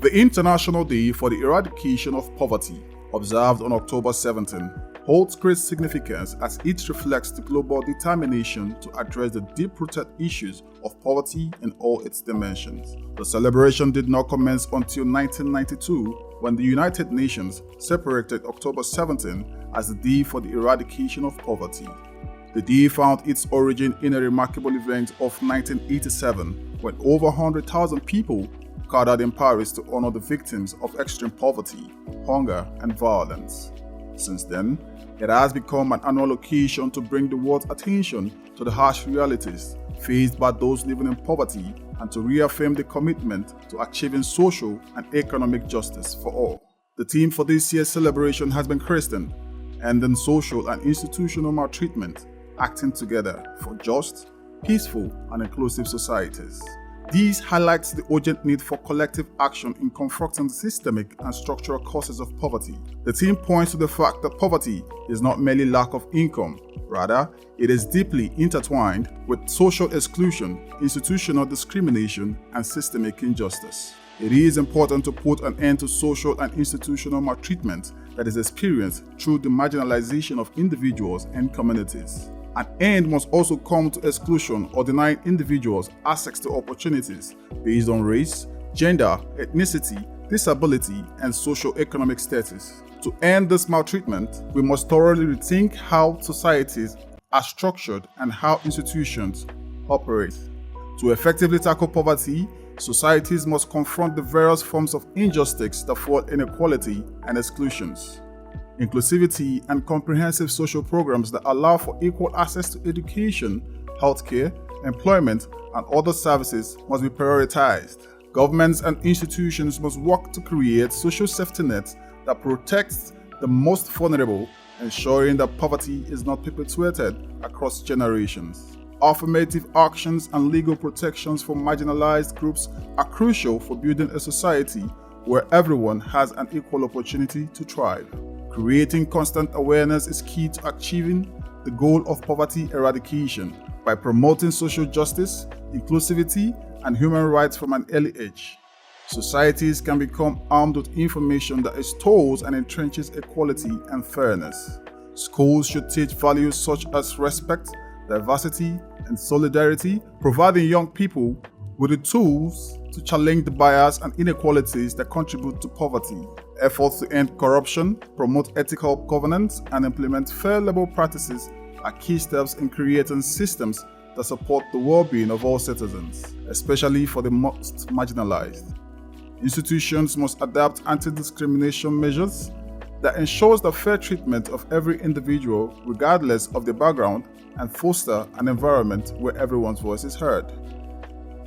The International Day for the Eradication of Poverty, observed on October 17, holds great significance as it reflects the global determination to address the deep-rooted issues of poverty in all its dimensions. The celebration did not commence until 1992, when the United Nations separated October 17 as the Day for the Eradication of Poverty. The day found its origin in a remarkable event of 1987, when over 100,000 people gathered in Paris to honor the victims of extreme poverty, hunger, and violence. Since then, it has become an annual occasion to bring the world's attention to the harsh realities faced by those living in poverty and to reaffirm the commitment to achieving social and economic justice for all. The theme for this year's celebration has been christened Ending Social and Institutional Maltreatment, Acting Together for Just, Peaceful, and Inclusive Societies. This highlights the urgent need for collective action in confronting the systemic and structural causes of poverty. The theme points to the fact that poverty is not merely lack of income, rather, it is deeply intertwined with social exclusion, institutional discrimination, and systemic injustice. It is important to put an end to social and institutional maltreatment that is experienced through the marginalization of individuals and communities. An end must also come to exclusion or denying individuals access to opportunities based on race, gender, ethnicity, disability, and socio-economic status. To end this maltreatment, we must thoroughly rethink how societies are structured and how institutions operate. To effectively tackle poverty, societies must confront the various forms of injustice that fuel inequality and exclusions. Inclusivity and comprehensive social programs that allow for equal access to education, healthcare, employment, and other services must be prioritized. Governments and institutions must work to create social safety nets that protect the most vulnerable, ensuring that poverty is not perpetuated across generations. Affirmative actions and legal protections for marginalized groups are crucial for building a society where everyone has an equal opportunity to thrive. Creating constant awareness is key to achieving the goal of poverty eradication by promoting social justice, inclusivity, and human rights from an early age. Societies can become armed with information that extols and entrenches equality and fairness. Schools should teach values such as respect, diversity, and solidarity, providing young people with the tools to challenge the bias and inequalities that contribute to poverty. Efforts to end corruption, promote ethical governance, and implement fair labor practices are key steps in creating systems that support the well-being of all citizens, especially for the most marginalized. Institutions must adapt anti-discrimination measures that ensures the fair treatment of every individual regardless of their background and foster an environment where everyone's voice is heard.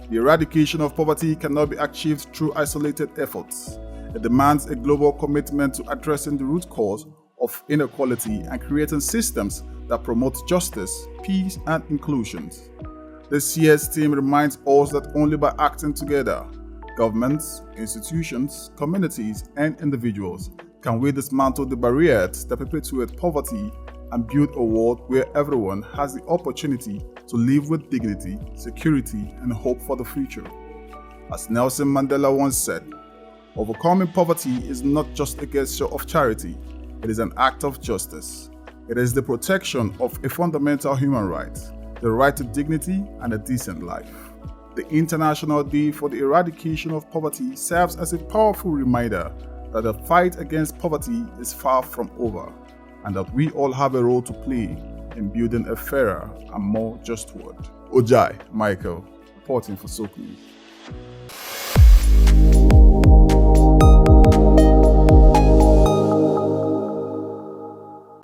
The eradication of poverty cannot be achieved through isolated efforts. It demands a global commitment to addressing the root cause of inequality and creating systems that promote justice, peace, and inclusion. This year's theme reminds us that only by acting together, governments, institutions, communities, and individuals can we dismantle the barriers that perpetuate poverty and build a world where everyone has the opportunity to live with dignity, security, and hope for the future. As Nelson Mandela once said, overcoming poverty is not just a gesture of charity, it is an act of justice. It is the protection of a fundamental human right, the right to dignity and a decent life. The International Day for the Eradication of Poverty serves as a powerful reminder that the fight against poverty is far from over, and that we all have a role to play in building a fairer and more just world. Ojai Michael, reporting for SOC News.